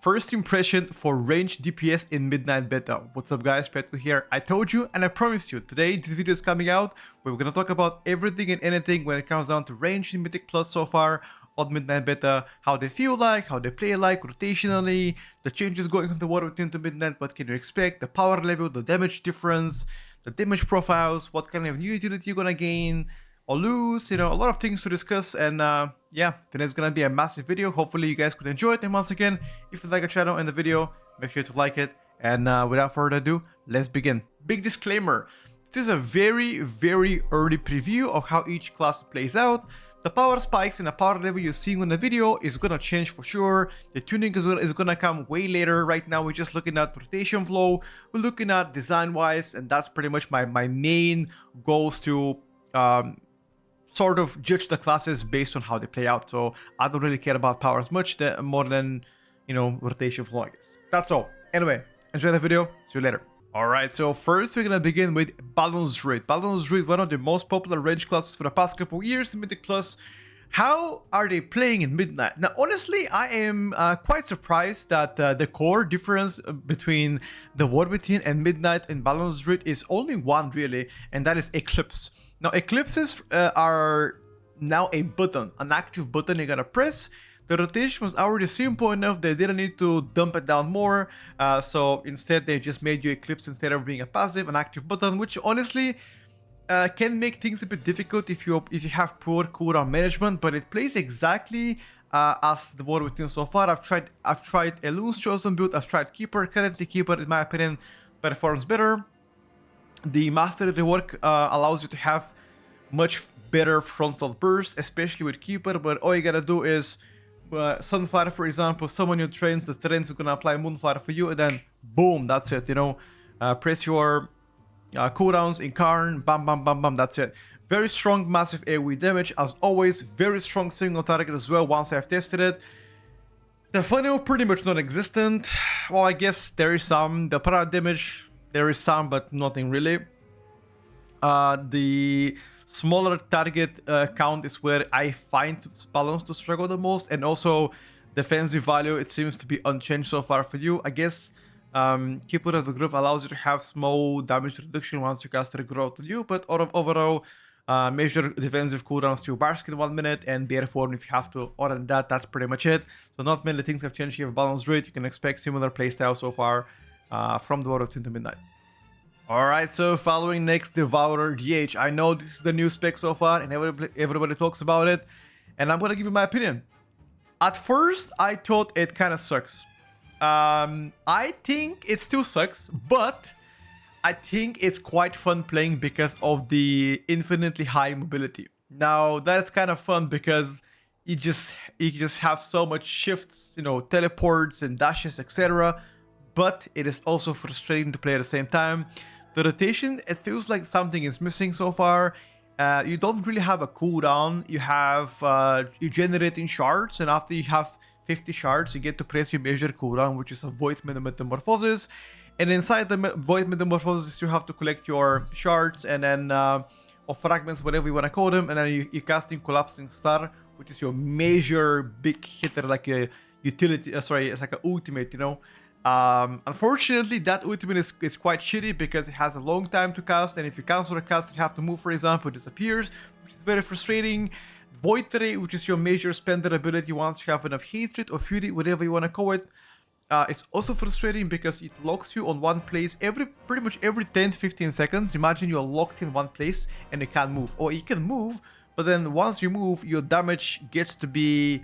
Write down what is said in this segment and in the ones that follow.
First impression for ranged DPS in Midnight Beta. What's up guys, Petko here. I told you and I promised you, today this video is coming out where we're gonna talk about everything and anything when it comes down to ranged in Mythic Plus so far on Midnight Beta, how they feel like, how they play like, rotationally, the changes going from the Warcraft into Midnight, what can you expect, the power level, the damage difference, the damage profiles, what kind of new utility you're gonna gain or lose, you know, a lot of things to discuss. And yeah, today's gonna be a massive video. Hopefully you guys could enjoy it. And once again, if you like the channel and the video, make sure to like it. And without further ado, let's begin. Big disclaimer, this is a very early preview of how each class plays out. The power spikes and the power level you're seeing on the video is gonna change for sure. The tuning is gonna come way later. Right now we're just looking at rotation flow, we're looking at design wise, and that's pretty much my main goals to sort of judge the classes based on how they play out. So I don't really care about power as much, more than, you know, rotation flow, I guess. That's all. Anyway, enjoy the video. See you later. Alright, so first we're gonna begin with Balanced Druid. Balanced Druid, one of the most popular range classes for the past couple of years in Mythic Plus. How are they playing in Midnight? Now, honestly, I am quite surprised that the core difference between the War Within and Midnight and Balanced Druid is only one, really, and that is Eclipse. Now, Eclipses are now a button, an active button you're gonna press. The rotation was already simple enough, they didn't need to dump it down more, so instead they just made you Eclipse instead of being a passive, an active button, which honestly can make things a bit difficult if you have poor cooldown management, but it plays exactly as the War Within so far. I've tried Elune's Chosen build, I've tried Keeper. Currently Keeper, in my opinion, performs better. The Mastery Rework allows you to have much better frontal burst, especially with Keeper, but all you gotta do is Sunfire, for example, summon your trains, the trains are gonna apply Moonfire for you, and then boom, that's it, you know. Press your cooldowns, Incarn, bam, bam, bam, bam, that's it. Very strong, massive AoE damage, as always, very strong single target as well once I've tested it. The funnel, pretty much non-existent. Well, I guess there is some. The para damage, there is some, but nothing really. The smaller target count is where I find balance to struggle the most, and also defensive value, it seems to be unchanged so far for you. I guess Keeper of the Groove allows you to have small damage reduction once you cast a growth on you, but overall measure defensive cooldowns to Barsk in 1 minute and Bear Form if you have to. Other than that, that's pretty much it. So not many things have changed. You have Balanced Druid, you can expect similar playstyle so far from the Warcraft into Midnight. Alright, so following next, Devourer DH. I know this is the new spec so far and everybody talks about it, and I'm gonna give you my opinion. At first, I thought it kind of sucks. I think it still sucks, but I think it's quite fun playing because of the infinitely high mobility. Now, that's kind of fun because you just have so much shifts, you know, teleports and dashes, etc. But it is also frustrating to play at the same time. The rotation, it feels like something is missing so far. You don't really have a cooldown. You have you're generating shards, and after you have 50 shards, you get to press your measure cooldown, which is a Void Metamorphosis. And inside the Void Metamorphosis, you have to collect your shards and then or fragments, whatever you want to call them, and then you're casting Collapsing Star, which is your major big hitter, like a utility. Sorry, it's like an ultimate, you know. Unfortunately, that ultimate is quite shitty because it has a long time to cast, and if you cancel the cast, you have to move, for example, it disappears, which is very frustrating. Void Ray, which is your major spender ability once you have enough hatred or fury, whatever you want to call it, it's also frustrating because it locks you on one place pretty much every 10-15 seconds. Imagine you're locked in one place and you can't move, or you can move, but then once you move, your damage gets to be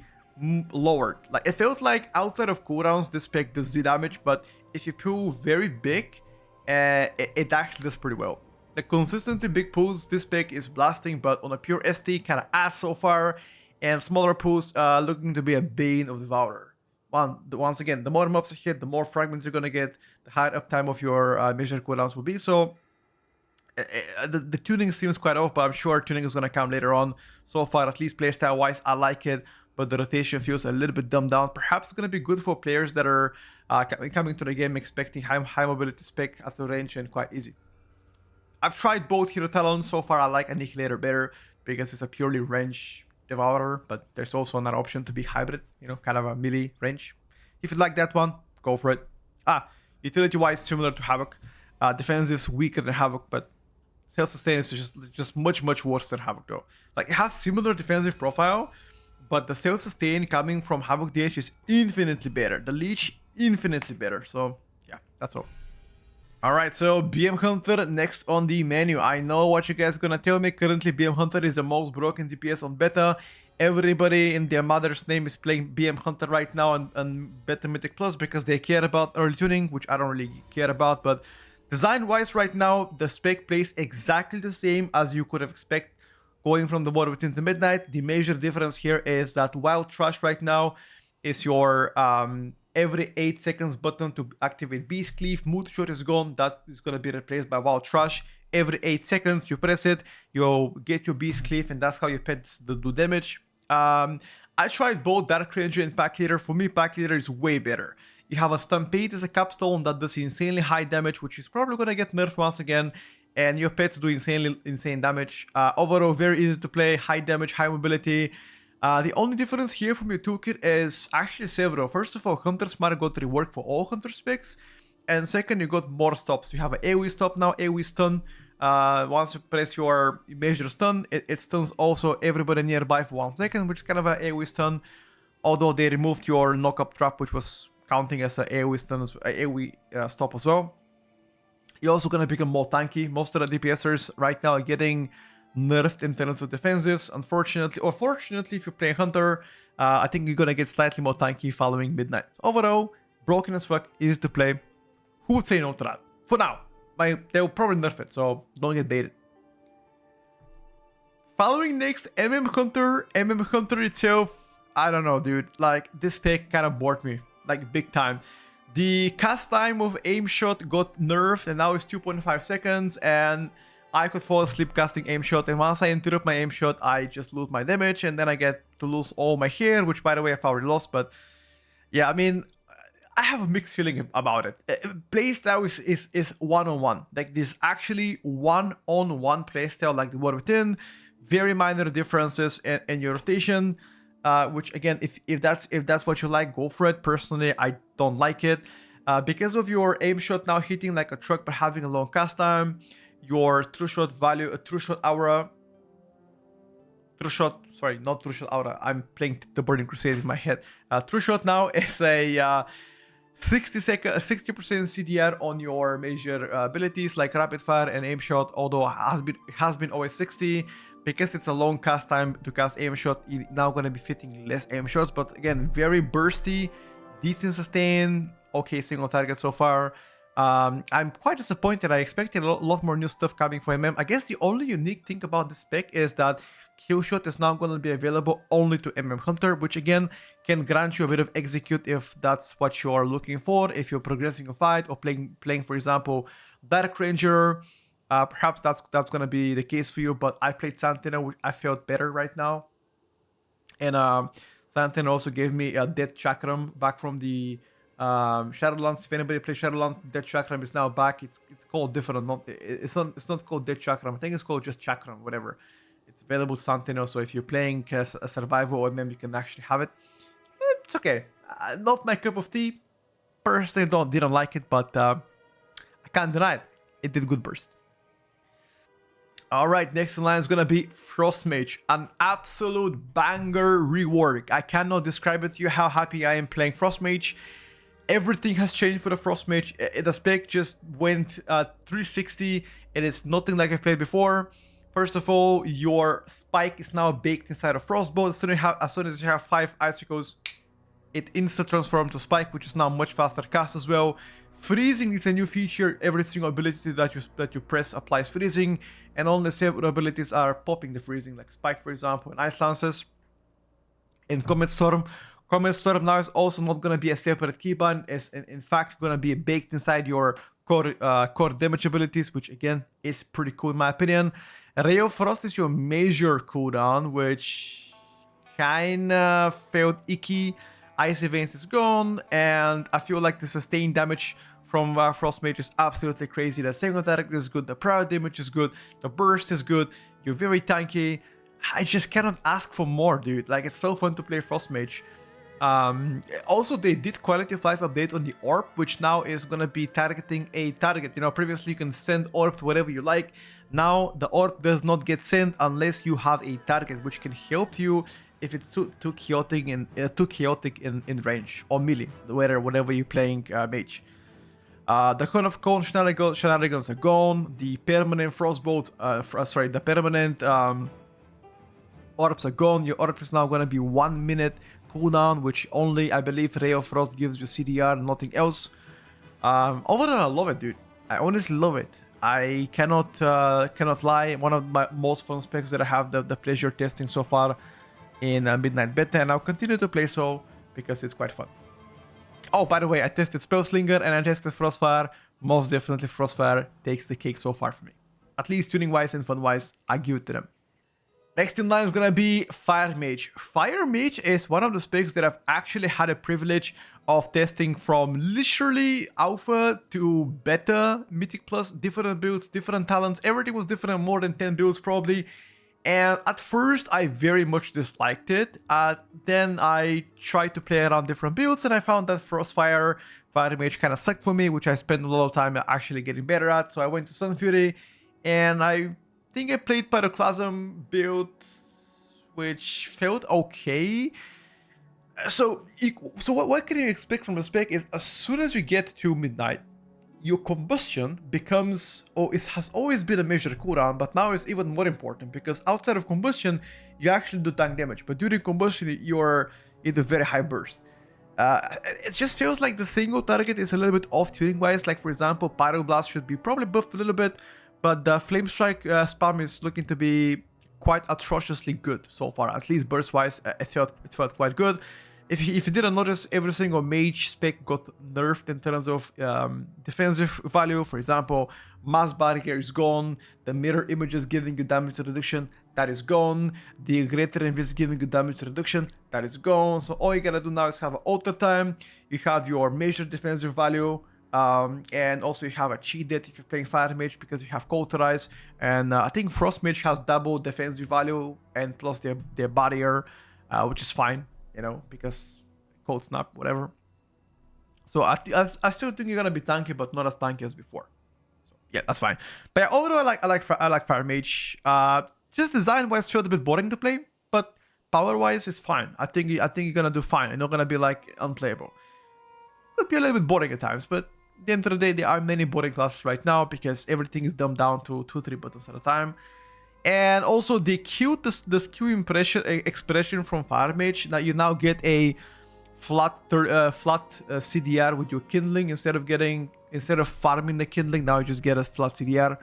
lowered. Like, it felt like outside of cooldowns this spec does Z damage, but if you pull very big, it actually does pretty well. The consistently big pulls this spec is blasting, but on a pure ST, kind of ass so far, and smaller pulls looking to be a bane of Devourer. Once again, the more mobs you hit, the more fragments you're gonna get, the higher uptime of your measured cooldowns will be. So the tuning seems quite off, but I'm sure tuning is gonna come later on. So far, at least playstyle wise, I like it, but the rotation feels a little bit dumbed down. Perhaps it's going to be good for players that are coming to the game expecting high mobility spec as the range and quite easy. I've tried both Hero Talons. So far I like Annihilator better because it's a purely range Devourer, but there's also another option to be hybrid, you know, kind of a melee range. If you like that one, go for it. Utility-wise, similar to Havoc. Defensive's weaker than Havoc, but self-sustain is just much worse than Havoc though. Like, it has similar defensive profile, but the self-sustain coming from Havoc DH is infinitely better. The Leech, infinitely better. So, yeah, that's all. Alright, so BM Hunter next on the menu. I know what you guys gonna tell me. Currently, BM Hunter is the most broken DPS on beta. Everybody in their mother's name is playing BM Hunter right now on Beta Mythic Plus because they care about early tuning, which I don't really care about. But design-wise right now, the spec plays exactly the same as you could have expected going from the War Within to Midnight. The major difference here is that Wild Trash right now is your every 8 seconds button to activate Beast Cleave. Mood Shot is gone. That is going to be replaced by Wild Trash. Every 8 seconds you press it, you get your Beast Cleave, and that's how your pets do damage. I tried both Dark Ranger and Pack Leader. For me, Pack Leader is way better. You have a Stampede as a capstone that does insanely high damage, which is probably going to get nerfed once again, and your pets do insane damage. Overall, very easy to play, high damage, high mobility. The only difference here from your toolkit is actually several. First of all, Hunter Smart got reworked for all Hunter specs. And second, you got more stops. You have an AoE stop now, AoE stun. Once you press your major stun, it stuns also everybody nearby for 1 second, which is kind of an AoE stun. Although they removed your knock-up trap, which was counting as an AoE stun, AoE stop as well. You're also going to become more tanky. Most of the DPSers right now are getting nerfed in terms of defensives, unfortunately, or fortunately if you play Hunter. I think you're gonna get slightly more tanky following Midnight. Overall, broken as fuck, easy to play. Who would say no to that? For now. They'll probably nerf it, so don't get baited. Following next, MM Hunter. MM Hunter itself, I don't know, dude. Like, this pick kind of bored me, like, big time. The cast time of aim shot got nerfed, and now it's 2.5 seconds, and I could fall asleep casting aim shot, and once I interrupt my aim shot, I just lose my damage, and then I get to lose all my hair, which, by the way, I've already lost. But yeah, I mean, I have a mixed feeling about it. Playstyle is one-on-one. Like, there's actually one-on-one playstyle like the War Within. Very minor differences in your rotation, which again, if that's what you like, go for it. Personally, I don't like it because of your aim shot now hitting like a truck but having a long cast time. Your true shot value, true shot aura, sorry, not true shot aura. I'm playing the Burning Crusade in my head. True shot now is a 60% CDR on your major abilities like rapid fire and aim shot. Although it has been always 60, because it's a long cast time to cast aim shot. You're now gonna be fitting less aim shots, but again, very bursty, decent sustain, okay single target so far. I'm quite disappointed. I expected a lot more new stuff coming for MM. I guess the only unique thing about this spec is that Killshot is now going to be available only to MM Hunter, which again can grant you a bit of execute if that's what you're looking for. If you're progressing a fight or playing for example, Dark Ranger, perhaps that's going to be the case for you. But I played Sentinel, which I felt better right now. And Sentinel also gave me a Death Chakram back from the Shadowlands. If anybody plays Shadowlands, Death Chakram is now back. It's called different. It's not called Death Chakram. I think it's called just Chakram, whatever. It's available to Sentinel, so if you're playing as a survival OMM, you can actually have it. It's okay. Not my cup of tea. Personally, didn't like it, but I can't deny it. It did good burst. Alright, next in line is gonna be Frost Mage. An absolute banger rework. I cannot describe it to you how happy I am playing Frost Mage. Everything has changed for the Frost Mage. The spec just went 360. It is nothing like I've played before. First of all, your spike is now baked inside of Frostbolt. As soon as you have 5 icicles, it insta transforms to spike, which is now much faster cast as well. Freezing is a new feature. Every single ability that you press applies freezing, and only several abilities are popping the freezing, like Spike, for example, and Ice Lances. And Comet Storm. Comet Storm now is also not going to be a separate keybind. It's in fact going to be baked inside your core damage abilities, which again is pretty cool in my opinion. Ray of Frost is your major cooldown, which kinda felt icky. Icy Veins is gone, and I feel like the sustained damage from Frost Mage is absolutely crazy. The single attack is good, the prior damage is good, the burst is good, you're very tanky. I just cannot ask for more, dude. Like, it's so fun to play Frost Mage. Also, they did quality of life update on the orb, which now is gonna be targeting a target. You know, previously you can send orb to whatever you like. Now the orb does not get sent unless you have a target, which can help you if it's too chaotic in range or melee, whatever you're playing mage. The Cone of Cone shenanigans are gone. The permanent frostbolt, the permanent orbs are gone. Your orb is now gonna be 1 minute cooldown, which only I believe Ray of Frost gives you CDR, nothing else. Overall, I love it, dude. I honestly love it. I cannot lie. One of my most fun specs that I have the pleasure testing so far in Midnight Beta, and I'll continue to play so because it's quite fun. Oh, by the way, I tested Spellslinger and I tested Frostfire. Most definitely Frostfire takes the cake so far for me. At least tuning-wise and fun-wise, I give it to them. Next in line is gonna be Fire Mage. Fire Mage is one of the specs that I've actually had a privilege of testing from literally alpha to beta, Mythic Plus, different builds, different talents. Everything was different, more than 10 builds probably. And at first, I very much disliked it. Then I tried to play around different builds, and I found that Frostfire, Fire Mage kind of sucked for me, which I spent a lot of time actually getting better at. So I went to Sun Fury, and I think I played Pyroclasm build, which felt okay. So what can you expect from the spec is as soon as you get to midnight, your combustion becomes, it has always been a measured cooldown, but now it's even more important because outside of combustion, you actually do tank damage, but during combustion, you're in a very high burst. It just feels like the single target is a little bit off tuning wise. Like for example, Pyroblast should be probably buffed a little bit, but the Flame Strike spam is looking to be quite atrociously good so far. At least burst wise, it felt quite good. If you didn't notice, every single mage spec got nerfed in terms of defensive value. For example, Mass Barrier is gone. The Mirror Image is giving you damage reduction. That is gone. The Greater Invis is giving you damage reduction. That is gone. So all you gotta do now is have an alter time. You have your measured defensive value. And also you have a cheat death if you're playing Fire Mage because you have Cauterize. And I think Frost Mage has double defensive value and plus their barrier, which is fine. You know, because cold snap, whatever. So I still think you're gonna be tanky, but not as tanky as before. So yeah, that's fine. But yeah, overall, I like Fire Mage. Just design wise, felt a bit boring to play, but power wise, it's fine. I think you're gonna do fine. You're not gonna be like unplayable. Could be a little bit boring at times, but at the end of the day, there are many boring classes right now because everything is dumbed down to 2-3 buttons at a time. And also they killed the skill expression from Fire Mage. Now you get a flat CDR with your kindling instead of farming the kindling. Now you just get a flat CDR,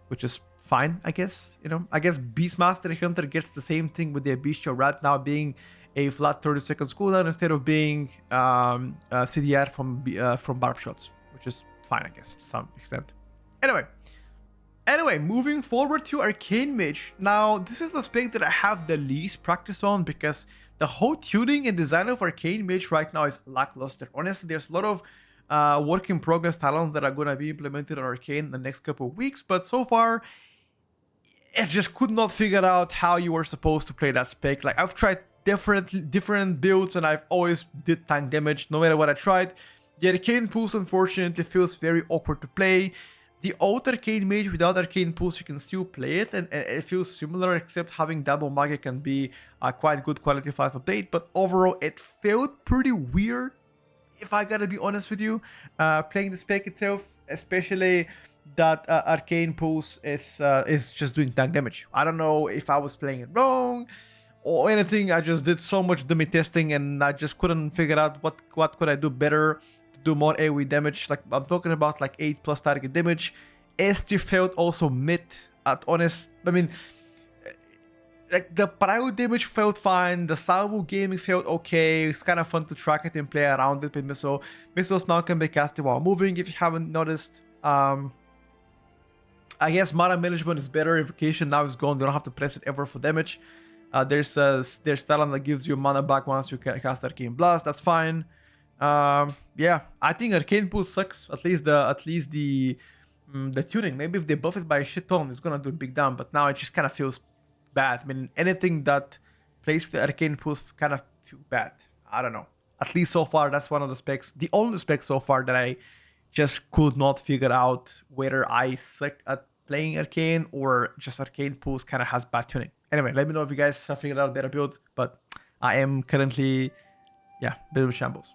which is fine, I guess. You know, I guess Beastmaster Hunter gets the same thing with their Bestial Rat now being a flat 30 seconds cooldown instead of being CDR from barb shots, which is fine, I guess, to some extent. Anyway, moving forward to Arcane Mage. Now, this is the spec that I have the least practice on because the whole tuning and design of Arcane Mage right now is lackluster. Honestly, there's a lot of work in progress talents that are going to be implemented on Arcane in the next couple of weeks, but so far, I just could not figure out how you were supposed to play that spec. Like, I've tried different builds and I've always did tank damage no matter what I tried. The Arcane Pulse, unfortunately, feels very awkward to play. The old Arcane Mage without Arcane Pulse, you can still play it, and it feels similar, except having double magic can be a quite good quality of life update. But overall, it felt pretty weird, if I gotta be honest with you, playing the spec itself, especially that Arcane Pulse is just doing tank damage. I don't know if I was playing it wrong or anything. I just did so much dummy testing, and I just couldn't figure out what could I do better. Do more AoE damage. Like I'm talking about like 8+ target damage. ST felt also mid at honest. I mean, like the prio damage felt fine. The salvo gaming felt okay. It's kind of fun to track it and play around it with missile. Missiles now can be casted while moving if you haven't noticed. I guess mana management is better. Invocation now is gone. You don't have to press it ever for damage. There's talent that gives you mana back once you cast Arcane Blast. That's fine. Yeah, I think Arcane Pulse sucks. At least the tuning. Maybe if they buff it by a shit ton, it's gonna do a big down. But now it just kind of feels bad. I mean, anything that plays with the Arcane Pulse kind of feel bad. I don't know. At least so far, that's one of the specs, the only spec so far that I just could not figure out whether I suck at playing Arcane or just Arcane pools kind of has bad tuning. Anyway, let me know if you guys have figured out a better build, but I am currently, yeah, bit of a shambles.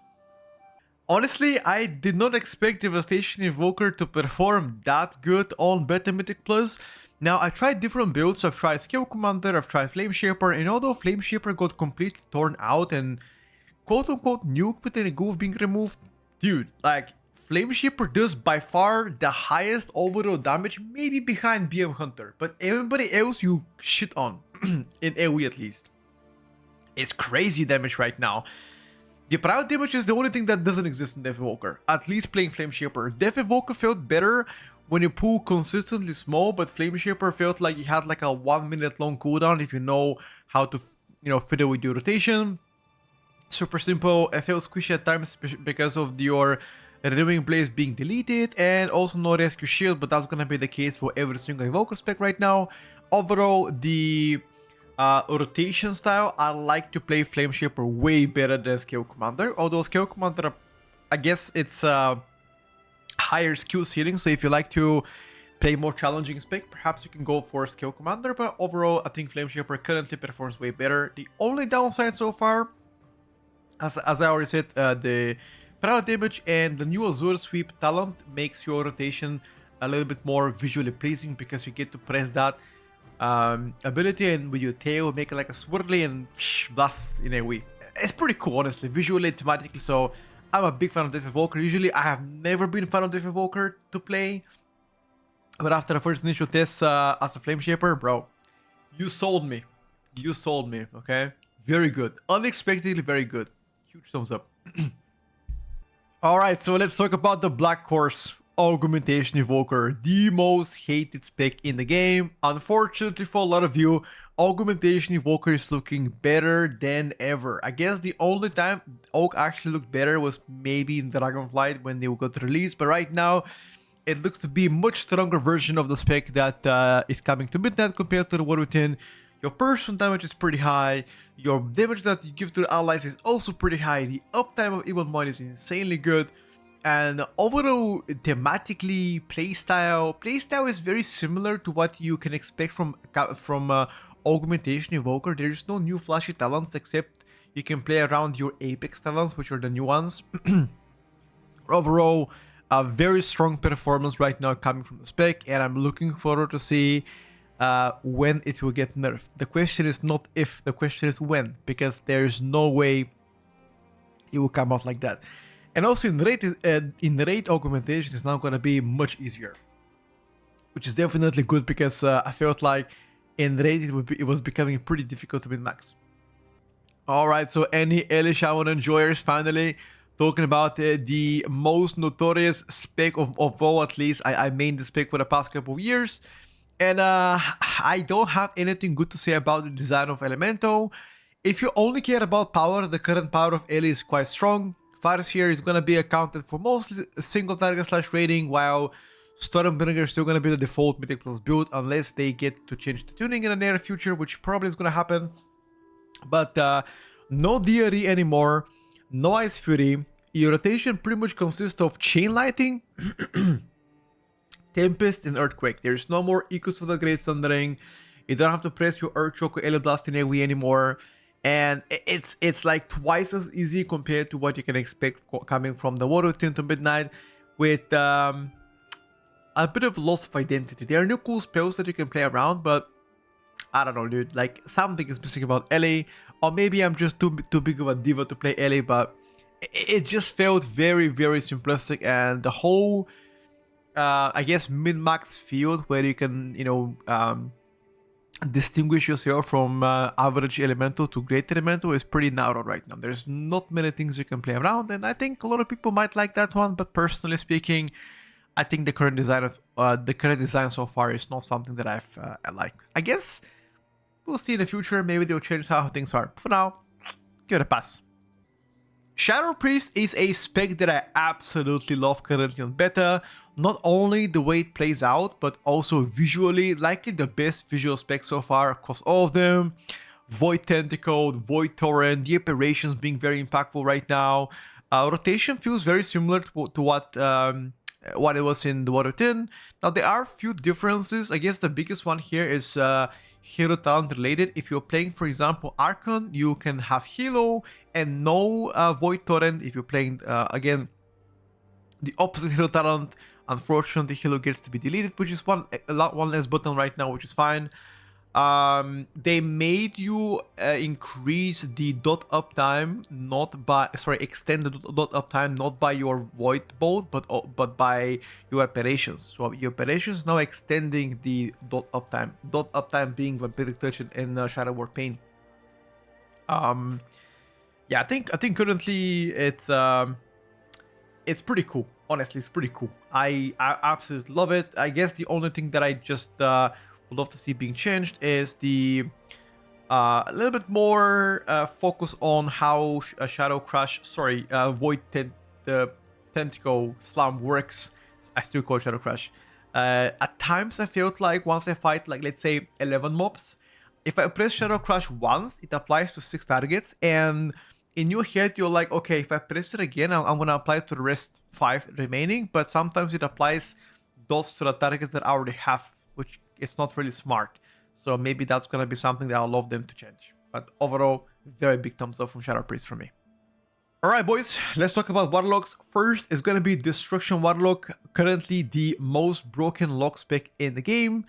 Honestly, I did not expect Devastation Evoker to perform that good on Beta Mythic Plus. Now, I tried different builds. I've tried Skill Commander, I've tried Flame Shaper, and although Flame Shaper got completely torn out and quote-unquote nuked with the goof being removed, dude, like, Flame Shaper does by far the highest overall damage, maybe behind BM Hunter, but everybody else you shit on, in AoE at least. It's crazy damage right now. The private damage is the only thing that doesn't exist in Death Evoker, at least playing Flame Shaper. Death Evoker felt better when you pull consistently small, but Flame Shaper felt like it had like a 1 minute long cooldown if you know how to, fit it with your rotation. Super simple. It felt squishy at times because of your renewing blaze being deleted, and also no rescue shield, but that's gonna be the case for every single Evoker spec right now. Overall, the rotation style, I like to play Flame Shaper way better than Skill Commander, although Skill Commander, I guess it's higher skill ceiling, so if you like to play more challenging spec, perhaps you can go for Skill Commander, but overall, I think Flame Shaper currently performs way better. The only downside so far, as I already said, the private damage and the new Azure Sweep talent makes your rotation a little bit more visually pleasing because you get to press that ability and with your tail make it like a swirly and blast in AoE. It's pretty cool, honestly, visually and thematically, so I'm a big fan of Death Evoker. Usually I have never been a fan of Death Evoker to play, but after the first initial test as a Flame Shaper, bro, you sold me. You sold me, okay? Very good. Unexpectedly very good. Huge thumbs up. Alright, so let's talk about the Black Horse Augmentation Evoker, the most hated spec in the game. Unfortunately for a lot of you, Augmentation Evoker is looking better than ever. I guess the only time Aug actually looked better was maybe in Dragonflight when they got released, but right now it looks to be a much stronger version of the spec that is coming to Midnight compared to the War Within. Your personal damage is pretty high, your damage that you give to the allies is also pretty high, the uptime of Evil Mind is insanely good, and overall thematically playstyle is very similar to what you can expect from Augmentation Evoker. There is no new flashy talents except you can play around your Apex talents, which are the new ones. Overall, a very strong performance right now coming from the spec, and I'm looking forward to see when it will get nerfed. The question is not if, the question is when, because there's no way it will come out like that. And also in raid augmentation is now going to be much easier, which is definitely good because I felt like in raid it was becoming pretty difficult to win max. Alright, so any early Shaman enjoyers, finally talking about the most notorious spec of all, at least. I mained the spec for the past couple of years, and I don't have anything good to say about the design of Elemental. If you only care about power, the current power of Ellie is quite strong. Fires here is going to be accounted for mostly single target slash raiding, while Stormbringer is still going to be the default Mythic Plus build unless they get to change the tuning in the near future, which probably is going to happen. But no DRE anymore, no Ice Fury. Your rotation pretty much consists of Chain Lightning, Tempest, and Earthquake. There's no more Echoes of the Great Thundering. You don't have to press your Earth Choke or Elite Blast in AoE anymore. And it's like twice as easy compared to what you can expect coming from the War Within to Midnight, with a bit of loss of identity. There are new cool spells that you can play around, but I don't know, dude. Like, something is missing about Ellie, or maybe I'm just too big of a diva to play Ellie, but it just felt very, very simplistic, and the whole, I guess, min-max field where you can, distinguish yourself from average elemental to great elemental is pretty narrow right now. There's not many things you can play around, and I think a lot of people might like that one, but personally speaking, I think the current design so far is not something that I like. I guess we'll see in the future. Maybe they'll change how things are. For now, give it a pass. Shadow Priest is a spec that I absolutely love currently on beta. Not only the way it plays out, but also visually, likely the best visual spec so far across all of them. Void Tentacle, Void Torrent, the operations being very impactful right now. Rotation feels very similar to what it was in the Water 10. Now there are a few differences. I guess the biggest one here is hero talent related. If you're playing, for example, Archon, you can have Hilo and no Void Torrent. If you're playing again the opposite hero talent, unfortunately Hilo gets to be deleted, which is one less button right now, which is fine. They made you increase the dot uptime, not by extend the dot uptime, not by your void bolt, but by your operations. So your operations is now extending the dot uptime. Dot uptime being Vampiric Touch and Shadow War Pain. Yeah, I think currently it's pretty cool. Honestly, it's pretty cool. I absolutely love it. I guess the only thing that I just would love to see being changed is the a little bit more focus on how Shadow Crush, Void Tentacle Slam works. I still call it Shadow Crush. At times I felt like once I fight, like, let's say 11 mobs, if I press Shadow Crush once, it applies to 6 targets, and in your head you're like, okay, if I press it again, I'm gonna apply it to the rest 5 remaining, but sometimes it applies dots to the targets that I already have, which is not really smart. So maybe that's gonna be something that I'll love them to change. But overall, very big thumbs up from Shadow Priest for me. Alright boys, let's talk about Warlocks. First is gonna be Destruction Warlock, currently the most broken lock spec in the game.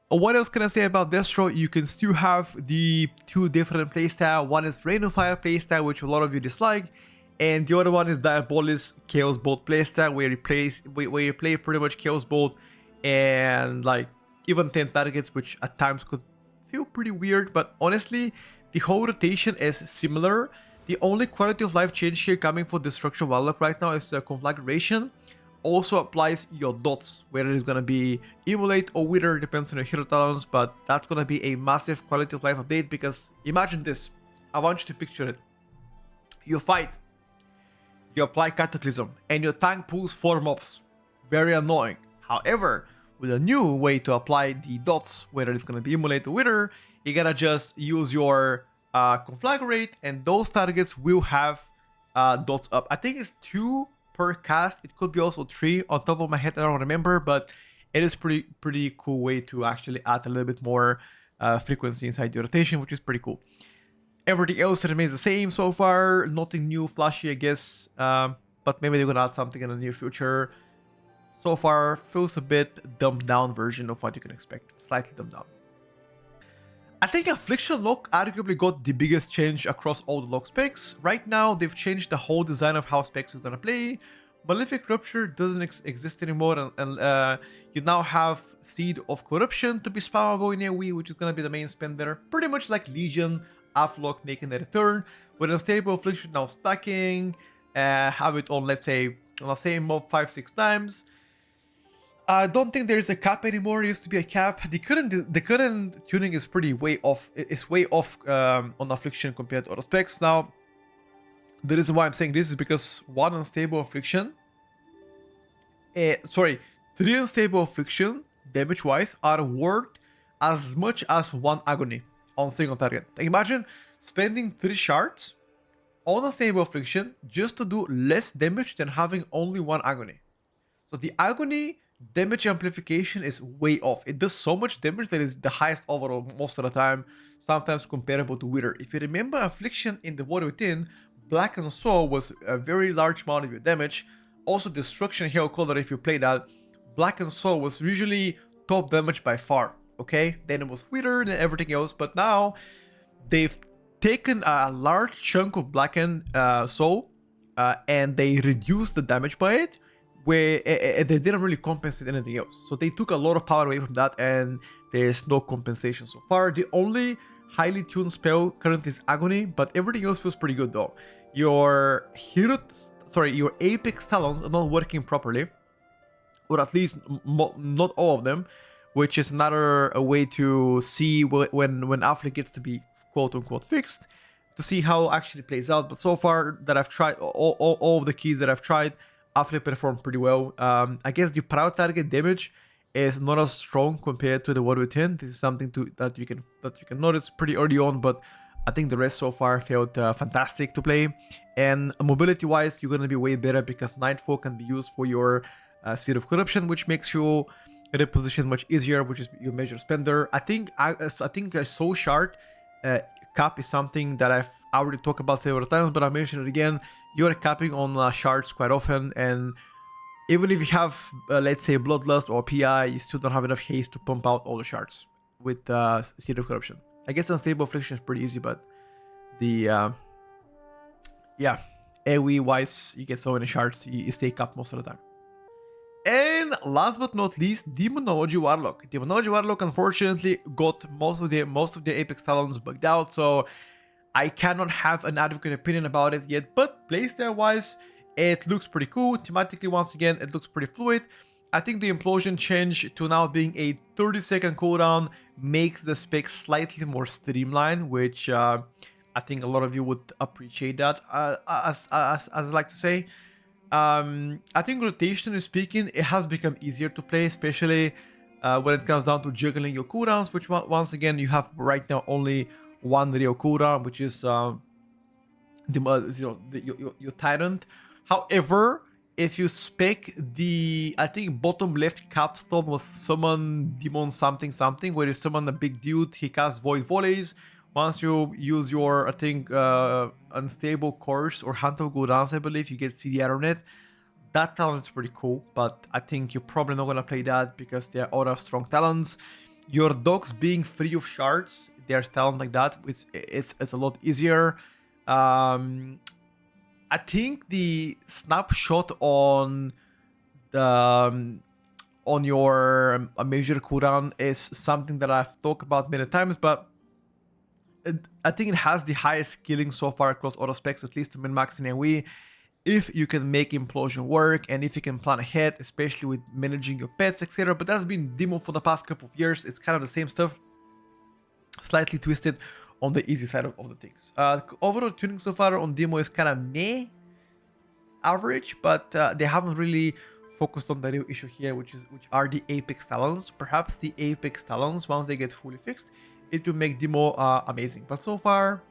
What else can I say about Destro? You can still have the 2 different playstyle. One is Rain of Fire playstyle, which a lot of you dislike, and the other one is Diabolis Chaos Bolt playstyle, where you play pretty much Chaos Bolt and like even 10 targets, which at times could feel pretty weird, but honestly the whole rotation is similar. The only quality of life change here coming for Destruction Warlock right now is conflagration. Also applies your dots, whether it's gonna be Immolate or Wither, depends on your hero talents, but that's gonna be a massive quality of life update. Because imagine this, I want you to picture it. You fight, you apply Cataclysm, and your tank pulls 4 mobs. Very annoying. However, with a new way to apply the dots, whether it's going to be Immolate or Wither, you gotta just use your Conflagrate, and those targets will have dots up. I think it's 2 per cast. It could be also 3 on top of my head. I don't remember, but it is pretty cool way to actually add a little bit more frequency inside the rotation, which is pretty cool. Everything else remains the same so far. Nothing new, flashy, I guess. But maybe they're gonna add something in the near future. So far, feels a bit dumbed down version of what you can expect. Slightly dumbed down. I think Affliction Lock arguably got the biggest change across all the lock specs. Right now, they've changed the whole design of how specs is gonna play. Malefic Rupture doesn't exist anymore, and you now have Seed of Corruption to be spammable in AoE, which is gonna be the main spender. Pretty much like Legion, Afflock making a return, with Unstable Affliction now stacking, have it on, let's say, on the same mob 5-6 times. I don't think there's a cap anymore. It used to be a cap. The current tuning is way off. It's way off on Affliction compared to other specs. Now, the reason why I'm saying this is because 1 Unstable Affliction, 3 Unstable Affliction damage-wise are worth as much as 1 Agony on single target. Imagine spending 3 shards on Unstable Affliction just to do less damage than having only 1 Agony. So the Agony damage amplification is way off. It does so much damage that is the highest overall most of the time, sometimes comparable to Wither. If you remember Affliction in the War Within, Black and Soul was a very large amount of your damage. Also Destruction Hero Color, if you play that, Black and Soul was usually top damage by far, okay? Then it was Wither and everything else, but now they've taken a large chunk of Black and Soul and they reduced the damage by it, where they didn't really compensate anything else. So they took a lot of power away from that, and there's no compensation so far. The only highly tuned spell currently is Agony, but everything else feels pretty good though. Your Apex Talons are not working properly, or at least not all of them, which is another way to see when Afflict gets to be quote-unquote fixed, to see how it actually plays out. But so far that I've tried, all of the keys that I've tried, Afflict performed pretty well. I guess the proud target damage is not as strong compared to the Warrior 10. This is something that you can notice pretty early on, but I think the rest so far felt fantastic to play. And mobility wise, you're gonna be way better because Nightfall can be used for your Seed of Corruption, which makes you reposition much easier, which is your major spender. I think Soul Shard cap is something that I've already talked about several times, but I mentioned it again. You're capping on shards quite often, and even if you have, let's say, Bloodlust or PI, you still don't have enough haste to pump out all the shards with Seed of Corruption. I guess Unstable Affliction is pretty easy, but the, yeah, AoE-wise, you get so many shards, you stay capped most of the time. And last but not least, Demonology Warlock. Demonology Warlock, unfortunately, got most of the Apex Talons bugged out, so I cannot have an advocate opinion about it yet, but playstyle-wise, it looks pretty cool. Thematically, once again, it looks pretty fluid. I think the implosion change to now being a 30-second cooldown makes the spec slightly more streamlined, which I think a lot of you would appreciate that, as I like to say. I think rotationally speaking, it has become easier to play, especially when it comes down to juggling your cooldowns, which once again, you have right now only one real cooldown, which is your Tyrant. However, if you spec the, I think bottom left capstone was summon demon something, where you summon a big dude, he casts void volleys. Once you use your, I think, unstable course or Hunter Gurans, I believe, you get CDR on it. That talent is pretty cool, but I think you're probably not gonna play that because there are other strong talents. Your dogs being free of shards, there's talent like that, it's a lot easier. I think the snapshot on the on your major cooldown is something that I've talked about many times, but I think it has the highest killing so far across all specs, at least to min-max in AoE. If you can make Implosion work and if you can plan ahead, especially with managing your pets, etc. But that's been demo for the past couple of years. It's kind of the same stuff, slightly twisted on the easy side of the things. Overall tuning so far on demo is kind of meh, average, but they haven't really focused on the real issue here, which are the Apex Talons. Perhaps the Apex Talons, once they get fully fixed, it will make demo amazing. But so far,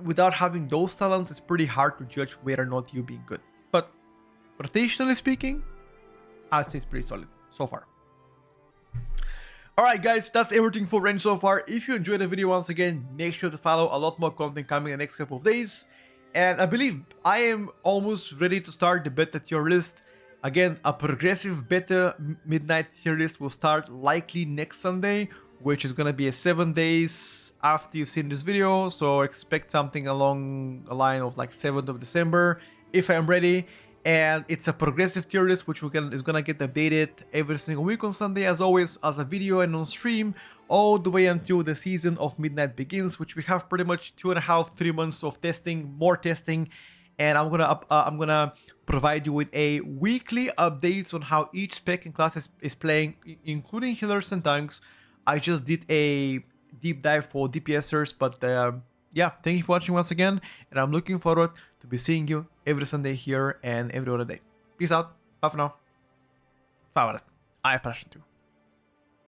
without having those talents, it's pretty hard to judge whether or not you're being good. But rotationally speaking, I'd say it's pretty solid so far. Alright guys, that's everything for range so far. If you enjoyed the video, once again, make sure to follow. A lot more content coming in the next couple of days. And I believe I am almost ready to start the beta tier list. Again, a progressive beta midnight tier list will start likely next Sunday, which is gonna be 7 days after you've seen this video. So expect something along a line of like 7th of December if I'm ready. And it's a progressive tier list, which is gonna get updated every single week on Sunday, as always, as a video and on stream, all the way until the season of Midnight begins, which we have pretty much 2.5-3 months of testing, more testing, and I'm gonna provide you with a weekly updates on how each spec and class is playing, including healers and tanks. I just did a deep dive for DPSers, but yeah, thank you for watching once again, and I'm looking forward to be seeing you every Sunday here and every other day. Peace out. Bye for now. Favorit. I passion too.